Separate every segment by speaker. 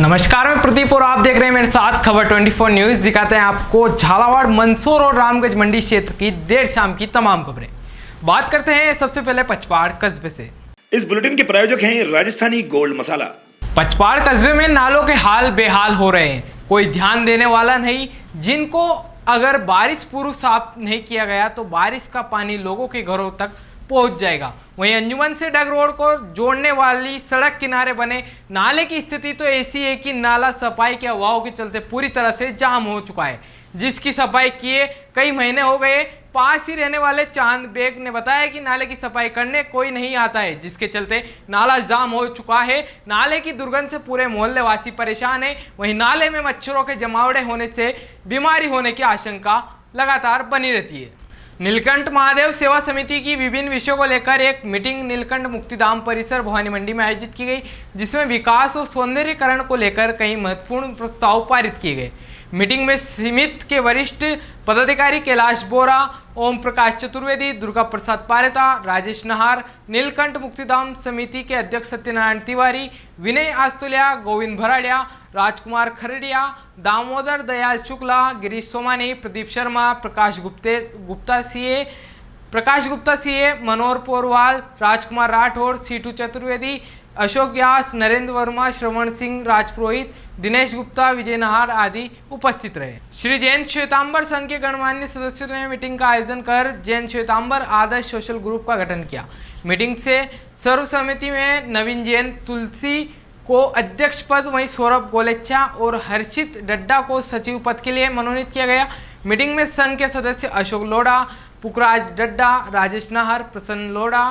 Speaker 1: नमस्कार, मैं प्रदीप और आप देख रहे हैं मेरे साथ खबर 24 न्यूज। दिखाते हैं आपको झालावाड़, मंदसौर और रामगंज मंडी क्षेत्र की देर शाम की तमाम खबरें। बात करते हैं सबसे पहले पचपाड़ कस्बे से।
Speaker 2: इस बुलेटिन के प्रायोजक हैं राजस्थानी गोल्ड मसाला।
Speaker 1: पचपाड़ कस्बे में नालों के हाल बेहाल हो रहे हैं, कोई ध्यान देने वाला नहीं। जिनको अगर बारिश पूर्व साफ नहीं किया गया तो बारिश का पानी लोगों के घरों तक पहुंच जाएगा। वहीं अंजुमन से डग रोड को जोड़ने वाली सड़क किनारे बने नाले की स्थिति तो ऐसी है कि नाला सफाई के अभाव के चलते पूरी तरह से जाम हो चुका है, जिसकी सफाई किए कई महीने हो गए। पास ही रहने वाले चांद बेग ने बताया कि नाले की सफाई करने कोई नहीं आता है, जिसके चलते नाला जाम हो चुका है। नाले की दुर्गंध से पूरे मोहल्ले वासी परेशान है। वहीं नाले में मच्छरों के जमावड़े होने से बीमारी होने की आशंका लगातार बनी रहती है। नीलकंठ महादेव सेवा समिति की विभिन्न विषयों को लेकर एक मीटिंग नीलकंठ मुक्तिधाम परिसर भवानी मंडी में आयोजित की गई, जिसमें विकास और सौंदर्यीकरण को लेकर कई महत्वपूर्ण प्रस्ताव पारित किए गए। मीटिंग में समिति के वरिष्ठ पदाधिकारी कैलाश बोरा, ओम प्रकाश चतुर्वेदी, दुर्गा प्रसाद पारेता, राजेश नहार, नीलकंठ मुक्तिधाम समिति के अध्यक्ष सत्यनारायण तिवारी, विनय आस्तुलिया, गोविंद भराड़िया, राजकुमार खरड़िया, दामोदर दयाल शुक्ला, गिरीश सोमानी, प्रदीप शर्मा, प्रकाश गुप्ता सीए, मनोहर पोरवाल, राजकुमार राठौर, सीटू चतुर्वेदी, अशोक व्यास, नरेंद्र वर्मा, श्रवण सिंह राजपुरोहित, दिनेश गुप्ता, विजय नहार आदि उपस्थित रहे। श्री जैन श्वेतांबर संघ के गणमान्य सदस्यों ने मीटिंग का आयोजन कर जैन श्वेतांबर आदर्श सोशल ग्रुप का गठन किया। मीटिंग से सर्व समिति में नवीन जैन तुलसी को अध्यक्ष पद, वहीं सौरभ गोलेच्छा और हर्षित डड्डा को सचिव पद के लिए मनोनीत किया गया। मीटिंग में संघ के सदस्य अशोक लोढ़ा, पुखराज डड्डा, राजेश नाहर, प्रसन्न लोढ़ा,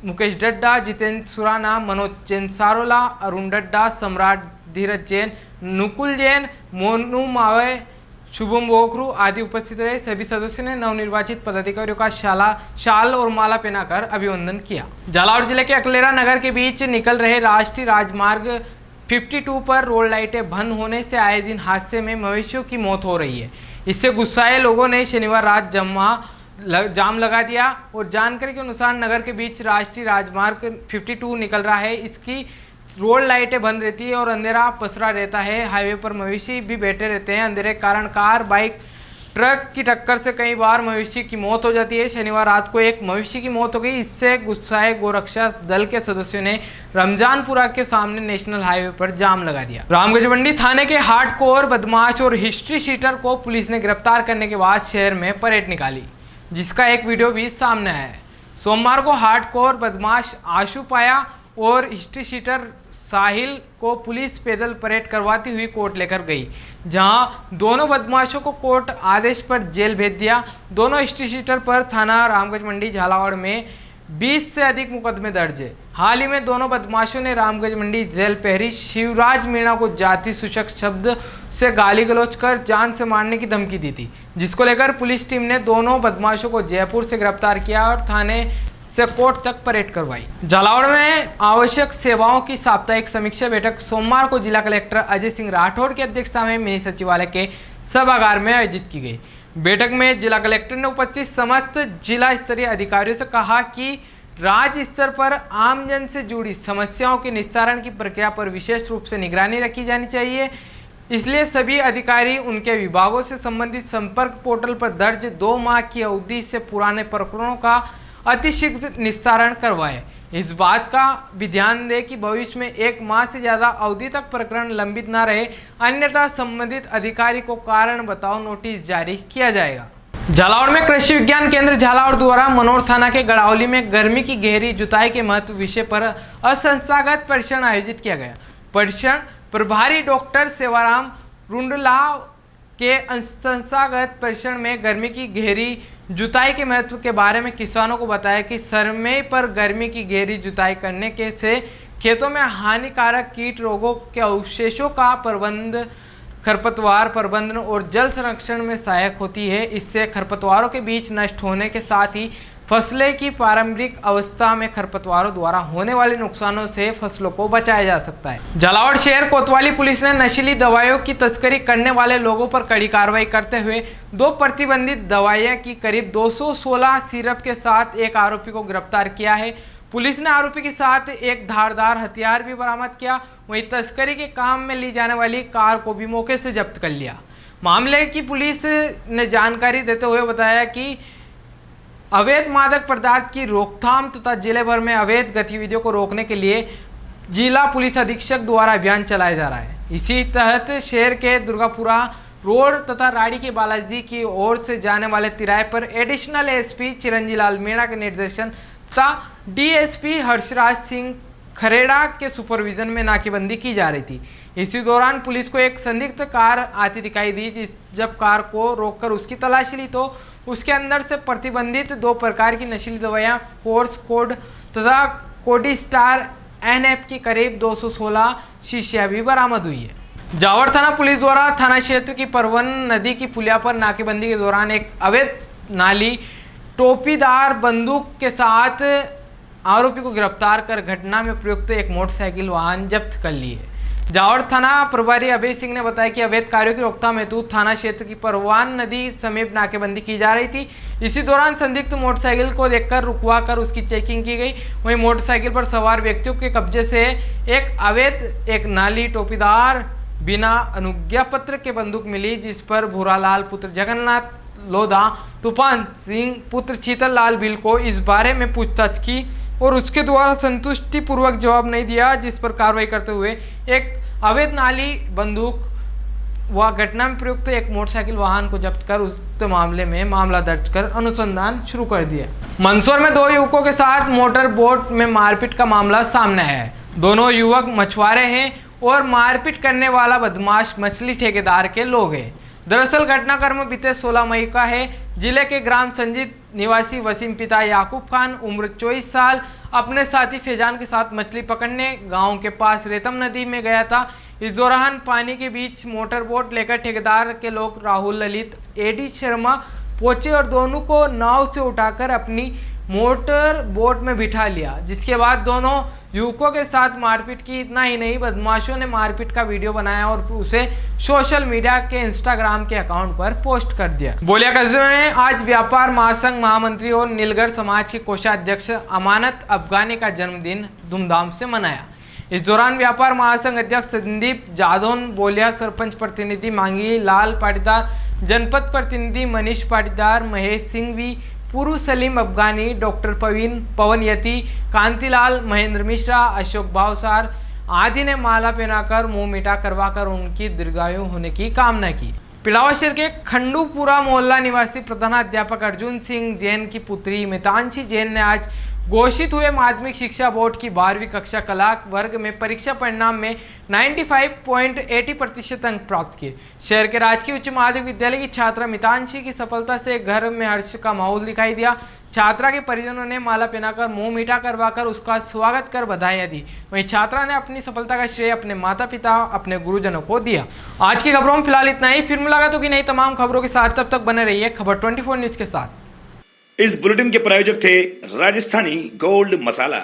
Speaker 1: मुकेश डड्डा, जितेंद्र सुराना, मनोज जैन सारोला, अरुण डड्डा, सम्राट धीरज जैन, नुकुल जैन, मोनू मावे, शुभम बोखरू आदि उपस्थित रहे। सभी सदस्यों ने नवनिर्वाचित पदाधिकारियों का शाल और माला पहनाकर अभिवंदन किया। झालावाड़ जिले के अकलेरा नगर के बीच निकल रहे राष्ट्रीय राजमार्ग 52 पर रोड लाइटें बंद होने से आए दिन हादसे में मवेशियों की मौत हो रही है। इससे गुस्साए लोगों ने शनिवार रात जाम लगा दिया और जानकारी के अनुसार नगर के बीच राष्ट्रीय राजमार्ग 52 निकल रहा है। इसकी रोड लाइटें बंद रहती है और अंधेरा पसरा रहता है। हाईवे पर मवेशी भी बैठे रहते हैं। अंधेरे के कारण कार, बाइक, ट्रक की टक्कर से कई बार मवेशी की मौत हो जाती है। शनिवार रात को एक मवेशी की मौत हो गई। इससे गुस्साए गोरक्षा दल के सदस्यों ने रमजानपुरा के सामने नेशनल हाईवे पर जाम लगा दिया। रामगंज मंडी थाने के हार्डकोर बदमाश और हिस्ट्री शीटर को पुलिस ने गिरफ्तार करने के बाद शहर में परेड निकाली, जिसका एक वीडियो भी सामने आया है। सोमवार को हार्डकोर बदमाश आशु पाया और हिस्ट्री शीटर साहिल को पुलिस पैदल परेड करवाती हुई कोर्ट लेकर गई, जहां दोनों बदमाशों को कोर्ट आदेश पर जेल भेज दिया। दोनों हिस्ट्री शीटर पर थाना रामगंज मंडी झालावाड़ में 20 से अधिक मुकदमे दर्ज है। हाल ही में दोनों बदमाशों ने रामगंज मंडी जेल प्रहरी शिवराज मीणा को जाति सूचक शब्द से गाली गलौज कर जान से मारने की धमकी दी थी, जिसको लेकर पुलिस टीम ने दोनों बदमाशों को जयपुर से गिरफ्तार किया और थाने से कोर्ट तक परेड करवाई। झालावाड़ में आवश्यक सेवाओं की साप्ताहिक समीक्षा बैठक सोमवार को जिला कलेक्टर अजय सिंह राठौड़ की अध्यक्षता में मिनी सचिवालय के सभागार में आयोजित की गई। बैठक में जिला कलेक्टर ने उपस्थित समस्त जिला स्तरीय अधिकारियों से कहा कि राज्य स्तर पर आमजन से जुड़ी समस्याओं के निस्तारण की प्रक्रिया पर विशेष रूप से निगरानी रखी जानी चाहिए। इसलिए सभी अधिकारी उनके विभागों से संबंधित संपर्क पोर्टल पर दर्ज 2 माह की अवधि से पुराने प्रकरणों का अतिशीघ्र निस्तारण करवाए। इस बात का भी ध्यान दें कि भविष्य में 1 माह से ज्यादा अवधि तक प्रकरण लंबित न रहे, अन्यथा संबंधित अधिकारी को कारण बताओ नोटिस जारी किया जाएगा। झालावाड़ में कृषि विज्ञान केंद्र झालावाड़ द्वारा मनोर थाना के गड़ावली में गर्मी की गहरी जुताई के महत्व विषय पर असंस्थागत परीक्षण आयोजित किया गया। परीक्षण प्रभारी डॉक्टर सेवाराम रुंडला के संस्थागत परीक्षण में गर्मी की गहरी जुताई के महत्व के बारे में किसानों को बताया कि समय पर गर्मी की गहरी जुताई करने के से खेतों में हानिकारक कीट रोगों के अवशेषों का प्रबंध, खरपतवार प्रबंधन और जल संरक्षण में सहायक होती है। इससे खरपतवारों के बीच नष्ट होने के साथ ही फसलें की प्रारंभिक अवस्था में खरपतवारों द्वारा होने वाले नुकसानों से फसलों को बचाया जा सकता है। झालावाड़ शहर कोतवाली पुलिस ने नशीली दवाइयों की तस्करी करने वाले लोगों पर कड़ी कार्रवाई करते हुए 2 प्रतिबंधित दवाइयां की करीब 216 सिरप के साथ एक आरोपी को गिरफ्तार किया है। पुलिस ने आरोपी के साथ एक धारदार हथियार भी बरामद किया। वहीं तस्करी के काम में ली जाने वाली कार को भी मौके से जब्त कर लिया। मामले की पुलिस ने जानकारी देते हुए बताया कि अवैध मादक पदार्थ की रोकथाम तथा जिले भर में अवैध गतिविधियों को रोकने के लिए जिला पुलिस अधीक्षक द्वारा अभियान चलाया जा रहा है। इसी तहत शहर के दुर्गापुरा रोड तथा राड़ी के बालाजी की ओर से जाने वाले तिराहे पर एडिशनल एसपी चिरंजी लाल मीणा के निर्देशन तथा डीएसपी हर्षराज सिंह खरेड़ा के सुपरविजन में नाकेबंदी की जा रही थी। इसी दौरान पुलिस को एक संदिग्ध कार आती दिखाई दी। जब कार को रोककर उसकी तलाशी ली तो उसके अंदर से प्रतिबंधित 2 प्रकार की नशीली दवाइयां कोर्स कोड तथा कोडी स्टार एनएफ की करीब 216 शीशियां भी बरामद हुई है। जावर थाना पुलिस द्वारा थाना क्षेत्र की परवन नदी की पुलिया पर नाकेबंदी के दौरान एक अवैध नाली टोपीदार बंदूक के साथ आरोपी को गिरफ्तार कर घटना में प्रयुक्त एक मोटरसाइकिल वाहन जब्त कर ली है। जावर थाना प्रभारी अभय सिंह ने बताया कि अवैध कार्यों की रोकथाम हेतु थाना क्षेत्र की परवान नदी समीप नाकेबंदी की जा रही थी। इसी दौरान संदिग्ध मोटरसाइकिल को देखकर रुकवा कर उसकी चेकिंग की गई। वहीं मोटरसाइकिल पर सवार व्यक्तियों के कब्जे से एक नाली टोपीदार बिना अनुज्ञा पत्र के बंदूक मिली, जिस पर भूरालाल पुत्र जगन्नाथ लोधा, तूफान सिंह पुत्र शीतल लाल बिल को इस बारे में पूछताछ की और उसके द्वारा संतुष्टि पूर्वक जवाब नहीं दिया, जिस पर कार्रवाई करते हुए एक अवैध नाली बंदूक व घटना में प्रयुक्त एक मोटरसाइकिल वाहन को जब्त कर उस मामले में मामला दर्ज कर अनुसंधान शुरू कर दिया। मंदसौर में 2 युवकों के साथ मोटर बोट में मारपीट का मामला सामने आया है। दोनों युवक मछुआरे हैं और मारपीट करने वाला बदमाश मछली ठेकेदार के लोग हैं। दरअसल घटनाक्रम बीते 16 मई का है। जिले के ग्राम संजीत निवासी वसीम पिता याकूब खान उम्र 24 साल अपने साथी फैजान के साथ मछली पकड़ने गांव के पास रेतम नदी में गया था। इस दौरान पानी के बीच मोटर बोट लेकर ठेकेदार के लोग राहुल ललित एडी शर्मा पहुंचे और दोनों को नाव से उठाकर अपनी मोटर बोट में बिठा लिया, जिसके बाद दोनों युवकों के साथ मारपीट की। इतना ही नहीं, बदमाशों ने मारपीट का वीडियो बनाया और उसे सोशल मीडिया के इंस्टाग्राम के अकाउंट पर पोस्ट कर दिया। बोलिया कस्बे में आज व्यापार महासंघ महामंत्री और नीलगर समाज के कोषाध्यक्ष अमानत अफगानी का जन्मदिन धूमधाम से मनाया। इस दौरान व्यापार महासंघ अध्यक्ष संदीप जादौन, बोलिया सरपंच प्रतिनिधि मांगी लाल पाटीदार, जनपद प्रतिनिधि मनीष पाटीदार, महेश सिंघवी, पूर्व सलीम अफगानी, डॉक्टर पवन यती, कांतिलाल, महेंद्र मिश्रा, अशोक भावसार आदि ने माला पहनाकर मुंह मीठा करवाकर उनकी दीर्घायु होने की कामना की। पिलावा शहर के खंडूपुरा मोहल्ला निवासी प्रधानाध्यापक अर्जुन सिंह जैन की पुत्री मितांशी जैन ने आज घोषित हुए माध्यमिक शिक्षा बोर्ड की 12वीं कक्षा कला वर्ग में परीक्षा परिणाम में 95.80% अंक प्राप्त किए। शहर के राजकीय उच्च माध्यमिक विद्यालय की छात्रा मितांशी की सफलता से घर में हर्ष का माहौल दिखाई दिया। छात्रा के परिजनों ने माला पहनाकर मुंह मीठा करवाकर उसका स्वागत कर बधाइयां दी। वहीं छात्रा ने अपनी सफलता का श्रेय अपने माता पिता, अपने गुरुजनों को दिया। आज की खबरों में फिलहाल इतना ही। फिर मुलाकात होगी नई तमाम खबरों के साथ। तब तक बने रहिए खबर 24 न्यूज के साथ।
Speaker 2: इस बुलेटिन के प्रायोजक थे राजस्थानी गोल्ड मसाला।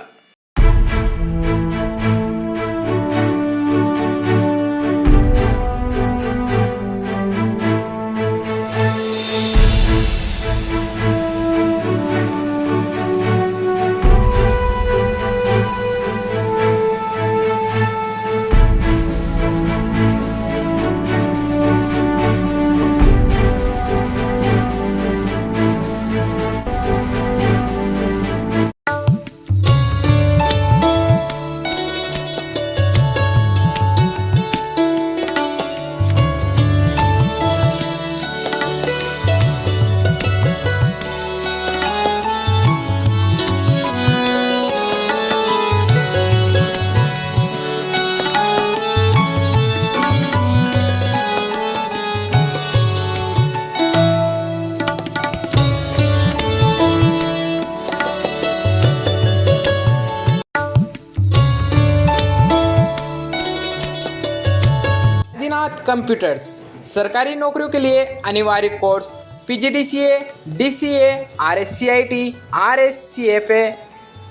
Speaker 1: कंप्यूटर्स सरकारी नौकरियों के लिए अनिवार्य course PGDCA, DCA, RSCIT, RSCFA,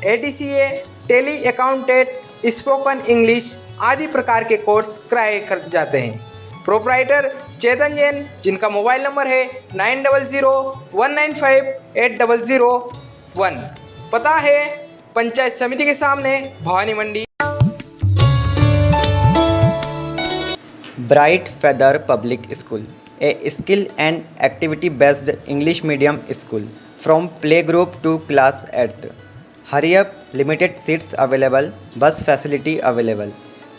Speaker 1: ADCA, Tally accountant, spoken English आदि प्रकार के कोर्स कराए जाते हैं। प्रोप्राइटर चेतन जैन, जिनका मोबाइल नंबर है 9001958001। पता है पंचायत समिति के सामने भवानी मंडी।
Speaker 3: Bright Feather Public School, a skill and activity based English medium school from playgroup to class 8th. Hurry up, limited seats available, bus facility available.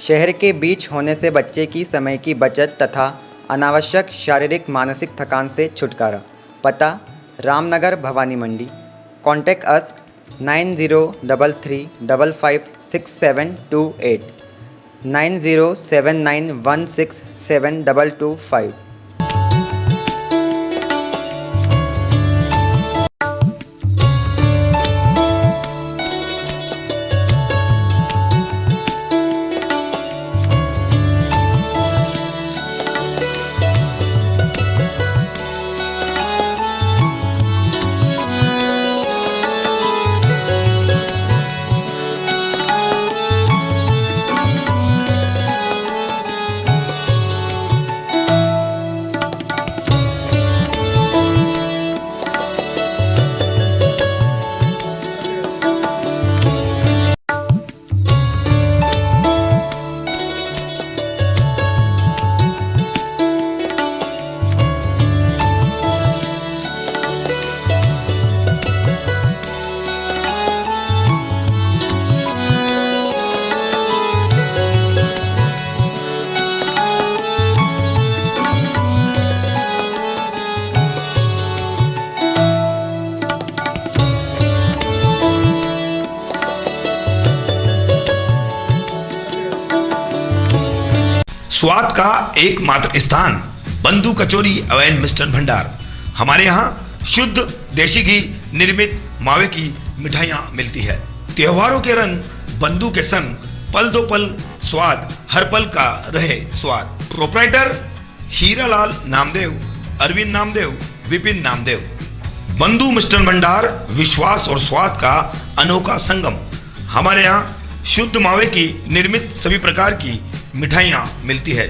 Speaker 3: शहर के बीच होने से बच्चे की समय की बचत तथा अनावश्यक शारीरिक मानसिक थकान से छुटकारा। पता रामनगर भवानी मंडी। Contact us 9033556728 9079167225।
Speaker 2: स्वाद का एकमात्र स्थान बंधु कचौरी एवं मिष्ठान भंडार। हमारे यहाँ शुद्ध देसी घी निर्मित मावे की मिठाइयाँ मिलती है। त्योहारों के रंग बंधु के संग पल दो पल स्वाद, हर पल का रहे स्वाद। प्रोप्राइटर हीरालाल नामदेव, अरविंद नामदेव, विपिन नामदेव। बंधु मिष्ठान भंडार विश्वास और स्वाद का अनोखा संगम। हमारे यहाँ शुद्ध मावे की निर्मित सभी प्रकार की मिठाइयाँ मिलती है।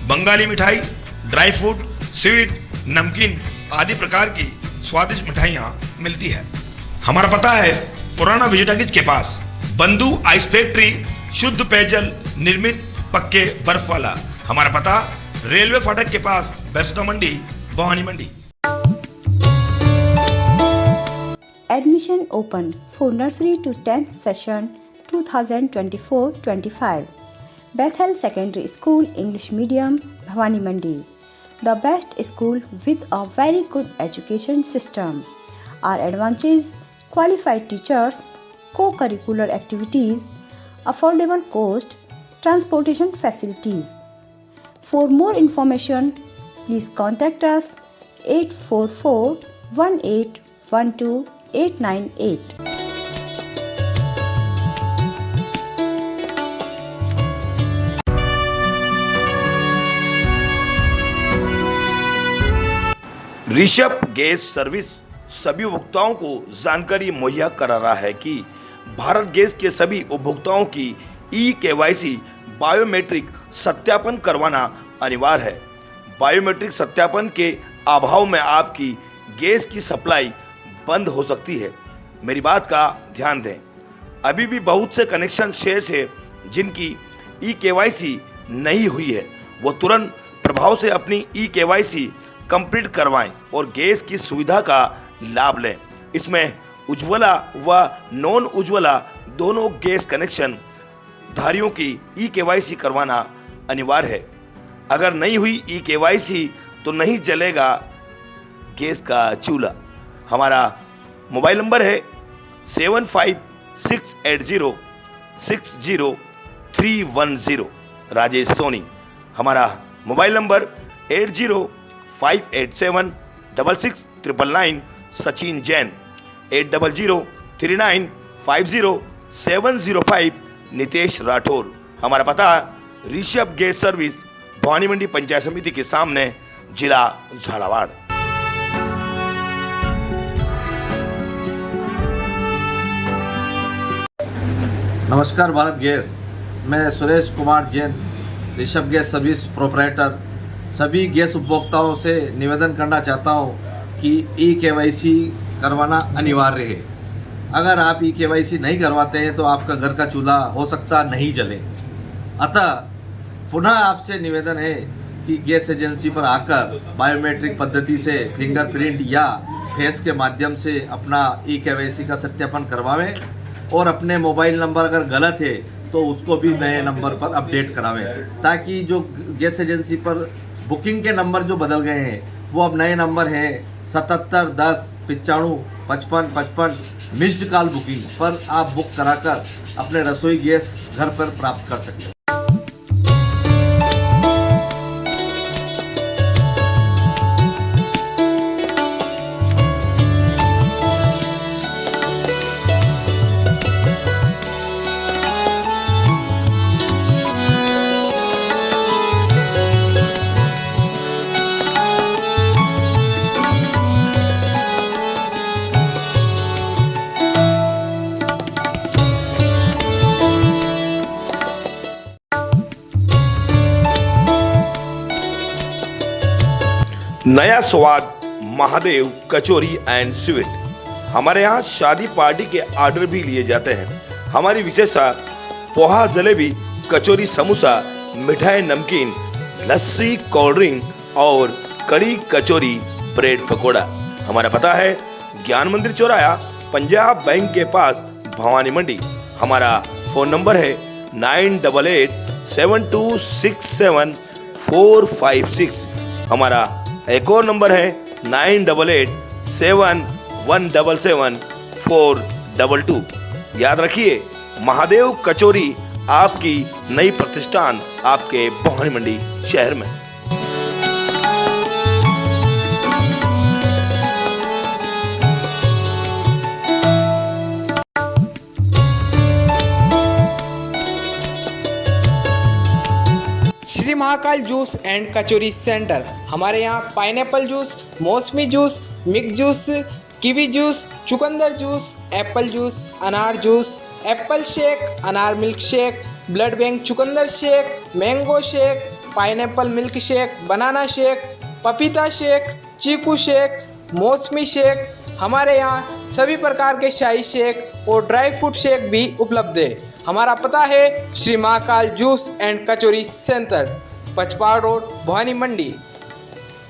Speaker 2: बंगाली मिठाई, ड्राई फ्रूट, स्वीट, नमकीन आदि प्रकार की स्वादिष्ट मिठाइयाँ मिलती है। हमारा पता है पुराना विजयटागिज के पास। बंधु आइस फैक्ट्री, शुद्ध पेयजल निर्मित पक्के बर्फ वाला। हमारा पता रेलवे फाटक के पास, बैसुदा मंडी, भवानी मंडी।
Speaker 4: Admission open for nursery to 10th session 2024-25. Bethel Secondary School English Medium, Bhavani Mandi. The best school with a very good education system. Our advantages: qualified teachers, co-curricular activities, affordable cost, transportation facilities. For more information, please contact us 844-1812-898.
Speaker 2: Rishabh gas service सभी उपभोक्ताओं को जानकारी मुहैया करा रहा है कि Bharat gas के सभी उपभोक्ताओं की ई-केवाईसी बायोमेट्रिक सत्यापन करवाना अनिवार्य है। बायोमेट्रिक सत्यापन के अभाव में आपकी गैस की सप्लाई बंद हो सकती है। मेरी बात का ध्यान दें। अभी भी बहुत से कनेक्शन शेष है जिनकी ई-केवाईसी नहीं हुई है। वो तुरंत प्रभाव से अपनी ई-केवाईसी कंप्लीट करवाएं और गैस की सुविधा का लाभ लें। इसमें उज्ज्वला व नॉन उज्ज्वला दोनों गैस कनेक्शन धारियों की ई-केवाईसी करवाना अनिवार्य है। अगर नहीं हुई ई-केवाईसी तो नहीं जलेगा गैस का चूल्हा। हमारा मोबाइल नंबर है 7568060310 राजेश सोनी। हमारा मोबाइल नंबर 8058766999 सचिन जैन। 8003950705 नितेश राठौर। हमारा पता ऋषभ गैस सर्विस, भवानी मंडी पंचायत समिति के सामने, जिला झालावाड़।
Speaker 5: नमस्कार भारत गैस, मैं Suresh Kumar Jain, Rishabh gas service proprietor. सभी गैस उपभोक्ताओं से निवेदन करना चाहता हूं कि ई-केवाईसी करवाना अनिवार्य है। अगर आप KYC नहीं करवाते हैं तो आपका घर का चूल्हा हो सकता नहीं जले। अतः पुनः आपसे निवेदन है कि गैस एजेंसी पर आकर बायोमेट्रिक पद्धति से फिंगरप्रिंट या फेस के माध्यम से अपना KYC का सत्यापन करवावें और अपने मोबाइल नंबर अगर गलत है तो उसको भी नए नंबर पर अपडेट करावें, ताकि जो गैस एजेंसी पर बुकिंग के नंबर जो बदल गए हैं वो अब नए नंबर हैं 77 10 95 55 55 मिस्ड कॉल बुकिंग पर आप बुक कराकर अपने रसोई गैस घर पर प्राप्त कर सकते हैं।
Speaker 2: नया स्वाद महादेव कचौरी एंड स्वीट। हमारे यहाँ शादी पार्टी के ऑर्डर भी लिए जाते हैं। हमारी विशेषता पोहा जलेबी कचौरी समोसा मिठाई नमकीन लस्सी कोल्ड ड्रिंक और कड़ी कचौरी ब्रेड पकोड़ा। हमारा पता है ज्ञान मंदिर चौराहा पंजाब बैंक के पास भवानी मंडी। हमारा फोन नंबर है 9887267456। हमारा एक और नंबर है 9887177422। याद रखिए महादेव कचौरी आपकी नई प्रतिष्ठान आपके भवानी मंडी शहर में।
Speaker 1: Shri Mahakal juice and kachori centre. हमारे यहाँ पाइनएप्पल जूस, मौसमी juice, mix juice, kiwi juice, चुकंदर जूस, एप्पल जूस, अनार जूस, एप्पल शेक, अनार मिल्क शेक, ब्लड बैंक चुकंदर shake, mango shake, pineapple milk shake, banana shake, पपीता शेक, चीकू शेक, मौसमी shake. हमारे यहाँ सभी प्रकार के शाही शेक और ड्राई फ्रूट शेक भी उपलब्ध है। हमारा पता है Shri Mahakal juice and kachori centre, पचपाड़ road, Bhavani Mandi.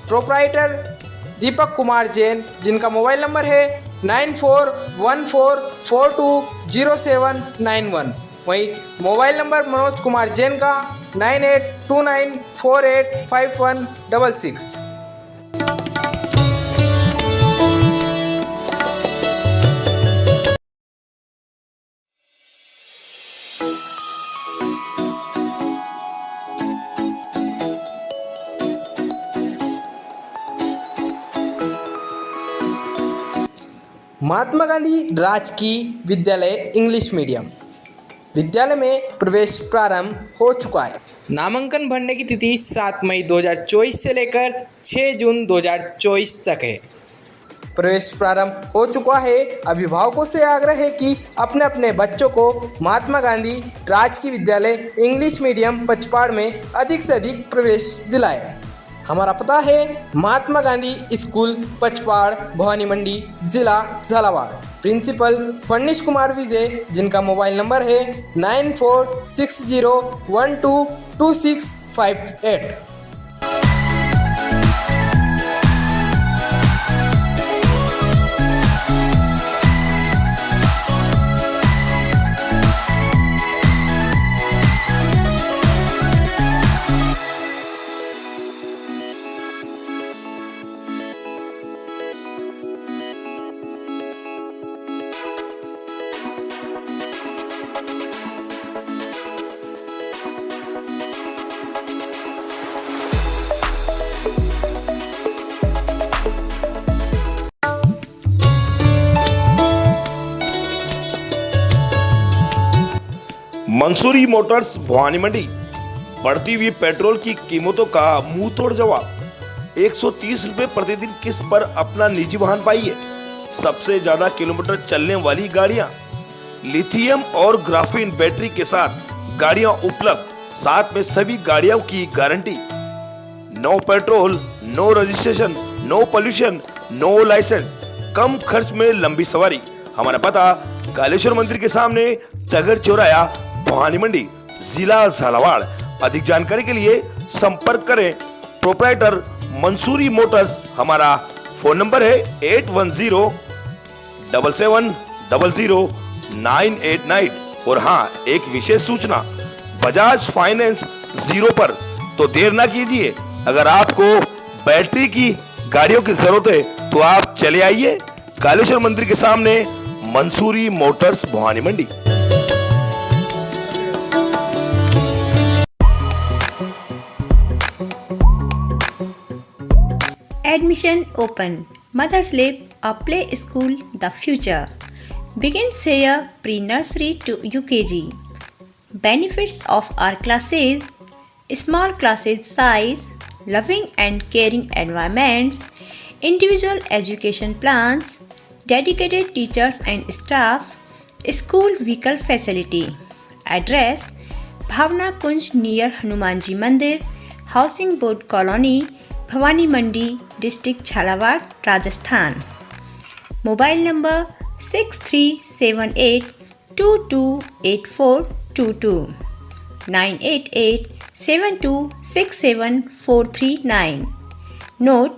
Speaker 1: Proprietor Deepak Kumar Jain, जिनका मोबाइल नंबर है 9414420791। वहीं मोबाइल नंबर मनोज कुमार जैन का 9829485166। महात्मा गांधी राजकीय विद्यालय इंग्लिश मीडियम विद्यालय में प्रवेश प्रारंभ हो चुका है। नामांकन भरने की तिथि 7 मई 2024 से लेकर 6 जून 2024 तक है। प्रवेश प्रारंभ हो चुका है। अभिभावकों से आग्रह है कि अपने अपने बच्चों को महात्मा गांधी राजकीय विद्यालय इंग्लिश मीडियम पचपाड़ में अधिक से अधिक प्रवेश दिलाएं। हमारा पता है महात्मा गांधी स्कूल पचपाड़, भवानी मंडी, जिला झालावाड़। प्रिंसिपल फर्निश कुमार विजय, जिनका मोबाइल नंबर है 9460122658।
Speaker 2: मंसूरी मोटर्स भवानी मंडी। बढ़ती हुई पेट्रोल की कीमतों का मुंह तोड़ जवाब। 130 रुपए प्रतिदिन किस्त पर अपना निजी वाहन पाइए। सबसे ज्यादा किलोमीटर चलने वाली गाड़ियां, लिथियम और ग्राफीन बैटरी के साथ गाड़ियां उपलब्ध। साथ में सभी गाड़ियों की गारंटी। No petrol, no registration, no pollution, no licence, कम खर्च में लंबी सवारी। हमारा पता कालेश्वर मंदिर के सामने टगर चौराया, भवानी मंडी, जिला झालावाड़। अधिक जानकारी के लिए संपर्क करें प्रोप्राइटर मंसूरी मोटर्स। हमारा फोन नंबर है 8107700989। और हाँ, एक विशेष सूचना, बजाज फाइनेंस 0 पर, तो देर ना कीजिए। अगर आपको बैटरी की गाड़ियों की जरूरत है तो आप चले आइए कालेश्वर मंदिर के सामने, Mansuri Motors, Bhavani Mandi.
Speaker 4: Admission open. Mother's Lab, a play school, the future. Begins here pre-nursery to UKG. Benefits of our classes: small classes size, loving and caring environments, individual education plans, dedicated teachers and staff, school vehicle facility. Address: Bhavna Kunj near Hanumanji Mandir, Housing Board Colony, Bhawani Mandi, district Jhalawar, Rajasthan. Mobile number 6378228422, 9887267439। Note: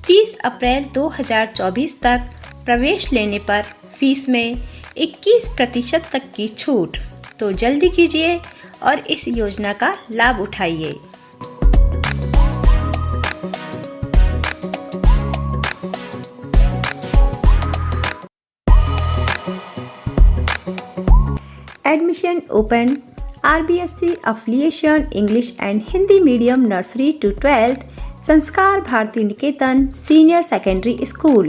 Speaker 4: 30 अप्रैल 2024 तक प्रवेश लेने पर fees में 21% तक की छूट। तो जल्दी कीजिए और इस योजना का लाभ उठाइए। Admission open. RBSC affiliation English and Hindi medium nursery to 12th, Sanskar Bharati Niketan Senior Secondary School.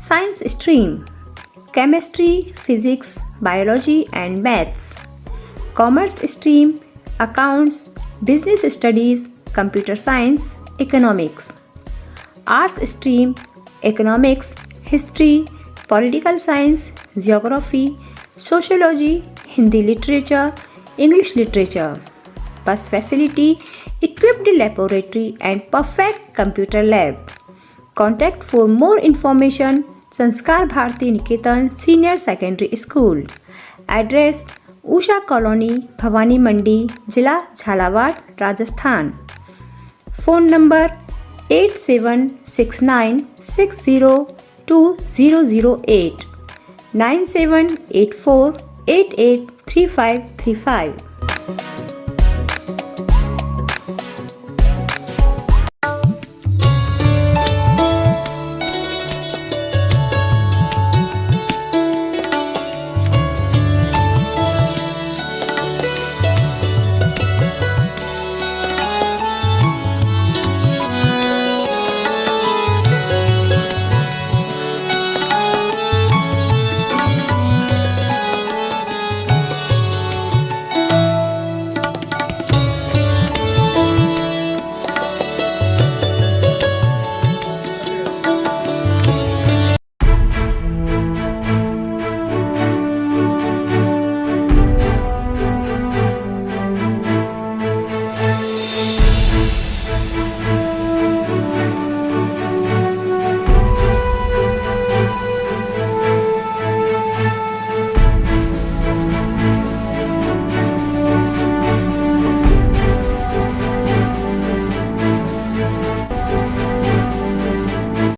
Speaker 4: Science stream: Chemistry, Physics, Biology and Maths. Commerce stream: Accounts, Business Studies, Computer Science, Economics. Arts stream: Economics, History, Political Science, Geography, Sociology, Hindi Literature, English Literature. Bus facility, equipped laboratory and perfect computer lab. Contact for more information Sanskar Bharati Niketan Senior Secondary School. Address: Usha Colony, Bhavani Mandi, जिला Jhalawar, Rajasthan. Phone number 8769602008, 9784883535।